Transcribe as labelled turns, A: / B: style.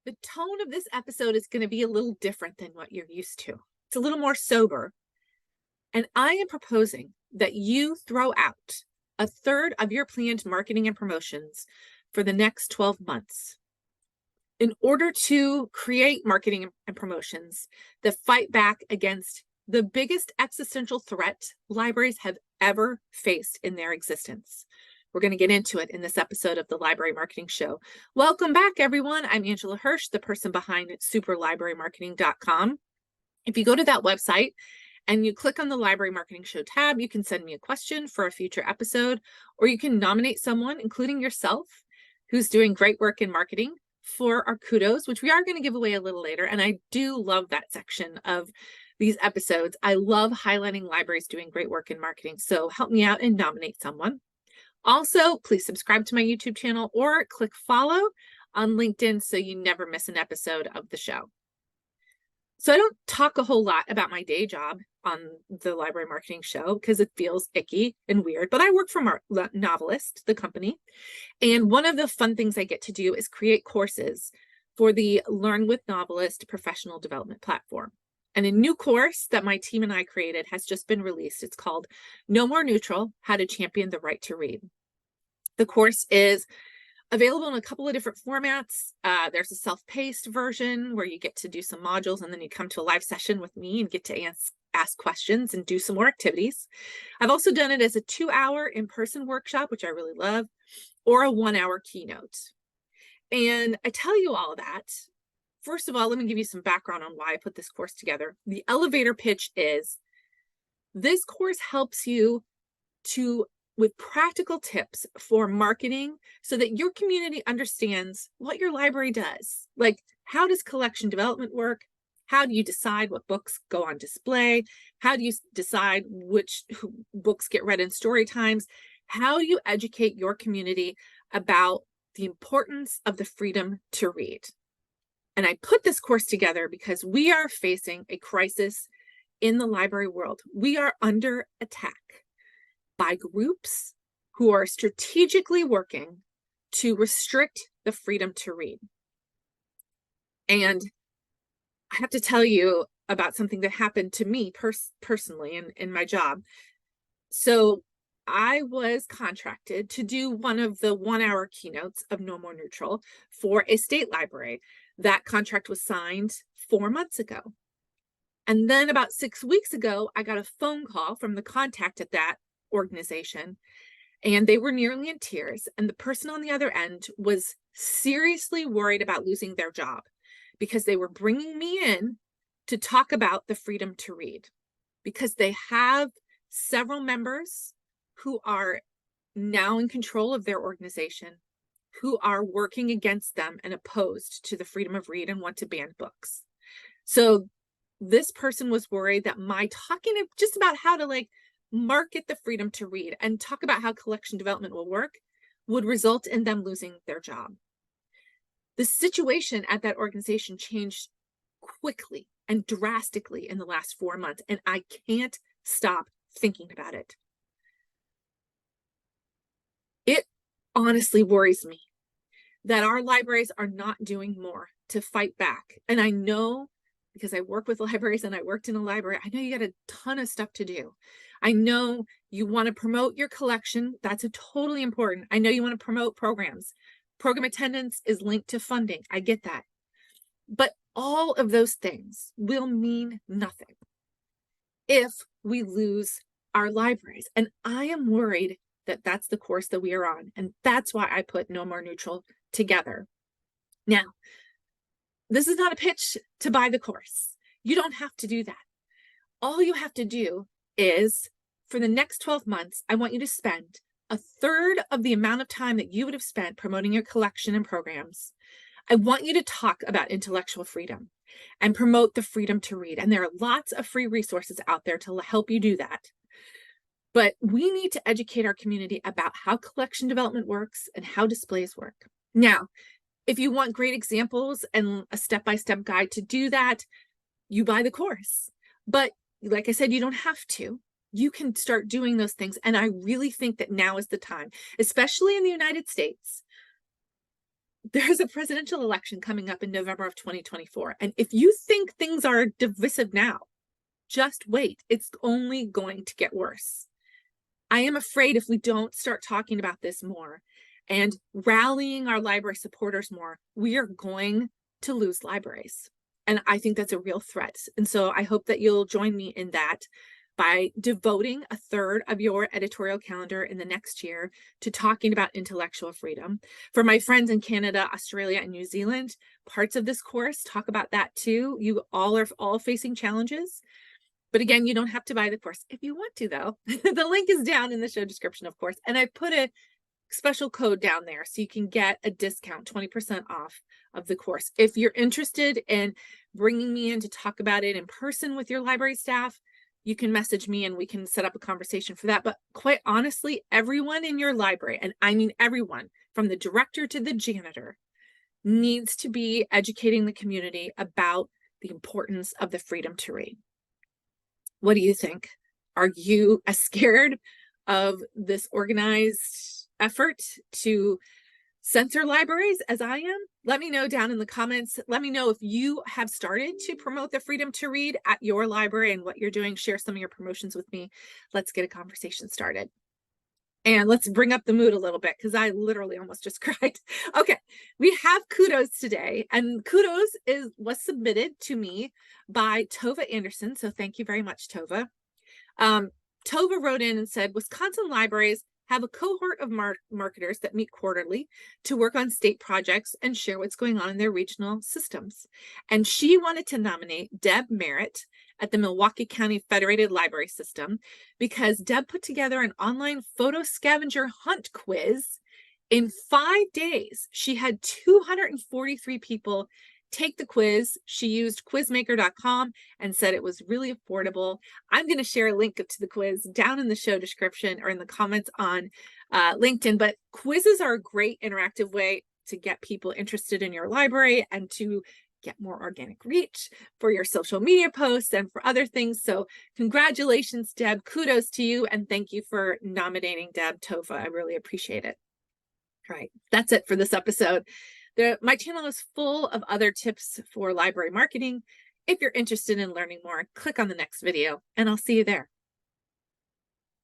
A: The tone of this episode is going to be a little different than what you're used to. It's a little more sober. And I am proposing that you throw out a third of your planned marketing and promotions for the next 12 months in order to create marketing and promotions that fight back against the biggest existential threat libraries have ever faced in their existence. We're going to get into it in this episode of the Library Marketing Show. Welcome back, everyone. I'm Angela Hursh, the person behind superlibrarymarketing.com. If you go to that website and you click on the Library Marketing Show tab, you can send me a question for a future episode, or you can nominate someone, including yourself, who's doing great work in marketing for our KUDOS, which we are going to give away a little later. And I do love that section of these episodes. I love highlighting libraries doing great work in marketing. So help me out and nominate someone. Also, please subscribe to my YouTube channel or click follow on LinkedIn so you never miss an episode of the show. So I don't talk a whole lot about my day job on the Library Marketing Show because it feels icky and weird, but I work for NOVELIST, the company. And one of the fun things I get to do is create courses for the Learn with Novelist professional development platform. And a new course that my team and I created has just been released. It's called No More Neutral: How to Champion the Right to Read. The course is available in a couple of different formats. There's a self-paced version where you get to do some modules and then you come to a live session with me and get to ask questions and do some more activities. I've also done it as a 2-hour in-person workshop, which I really love, or a 1-hour keynote. And I tell you all of that. First of all, let me give you some background on why I put this course together. The elevator pitch is this course helps you with practical tips for marketing so that your community understands what your library does. Like, how does collection development work? How do you decide what books go on display? How do you decide which books get read in story times? How do you educate your community about the importance of the freedom to read? And I put this course together because we are facing a crisis in the library world. We are under attack by groups who are strategically working to restrict the freedom to read. And I have to tell you about something that happened to me personally in my job. So I was contracted to do one of the 1-hour keynotes of No More Neutral for a state library. That contract was signed 4 months ago. And then about 6 weeks ago, I got a phone call from the contact at that organization, and they were nearly in tears. And the person on the other end was seriously worried about losing their job because they were bringing me in to talk about the freedom to read, because they have several members who are now in control of their organization who are working against them and opposed to the freedom of read and want to ban books. So this person was worried that my talking just about how to market the freedom to read and talk about how collection development will work would result in them losing their job. The situation at that organization changed quickly and drastically in the last 4 months, and I can't stop thinking about it. It honestly worries me that our libraries are not doing more to fight back. And I know, because I work with libraries and I worked in a library, I know you got a ton of stuff to do. I know you want to promote your collection. That's totally important. I know you want to promote programs. Program attendance is linked to funding. I get that. But all of those things will mean nothing if we lose our libraries. And I am worried that that's the course that we are on. And that's why I put No More Neutral together. Now, this is not a pitch to buy the course. You don't have to do that. All you have to do is, for the next 12 months, I want you to spend a third of the amount of time that you would have spent promoting your collection and programs. I want you to talk about intellectual freedom and promote the freedom to read. And there are lots of free resources out there to help you do that. But we need to educate our community about how collection development works and how displays work. Now, if you want great examples and a step-by-step guide to do that, you buy the course. But like I said, you don't have to. You can start doing those things. And I really think that now is the time, especially in the United States. there's a presidential election coming up in November of 2024. And if you think things are divisive now, just wait. It's only going to get worse. I am afraid if we don't start talking about this more and rallying our library supporters more, we are going to lose libraries. And I think that's a real threat. And so I hope that you'll join me in that by devoting a third of your editorial calendar in the next year to talking about intellectual freedom. For my friends in Canada, Australia, and New Zealand, parts of this course talk about that too. You all are all facing challenges. But again, you don't have to buy the course if you want to, though. The link is down in the show description, of course. And I put a special code down there so you can get a discount, 20% off of the course. If you're interested in bringing me in to talk about it in person with your library staff, you can message me and we can set up a conversation for that. But quite honestly, everyone in your library, and I mean everyone, from the director to the janitor, needs to be educating the community about the importance of the freedom to read. What do you think? Are you as scared of this organized effort to censor libraries as I am? Let me know down in the comments. Let me know if you have started to promote the freedom to read at your library and what you're doing. Share some of your promotions with me. Let's get a conversation started. And let's bring up the mood a little bit because I literally almost just cried. Okay, we have KUDOS today, and KUDOS was submitted to me by Tova Anderson. So thank you very much, Tova. Tova wrote in and said, Wisconsin libraries have a cohort of marketers that meet quarterly to work on state projects and share what's going on in their regional systems. And she wanted to nominate Deb Merritt at the Milwaukee County Federated Library System because Deb put together an online photo scavenger hunt quiz. In 5 days, she had 243 people take the quiz. She used quizmaker.com and said it was really affordable. I'm going to share a link to the quiz down in the show description or in the comments on LinkedIn. But quizzes are a great interactive way to get people interested in your library and to get more organic reach for your social media posts and for other things. So congratulations, Deb. Kudos to you. And thank you for nominating Deb. Tova, I really appreciate it. All right, that's it for this episode. My channel is full of other tips for library marketing. If you're interested in learning more, click on the next video and I'll see you there.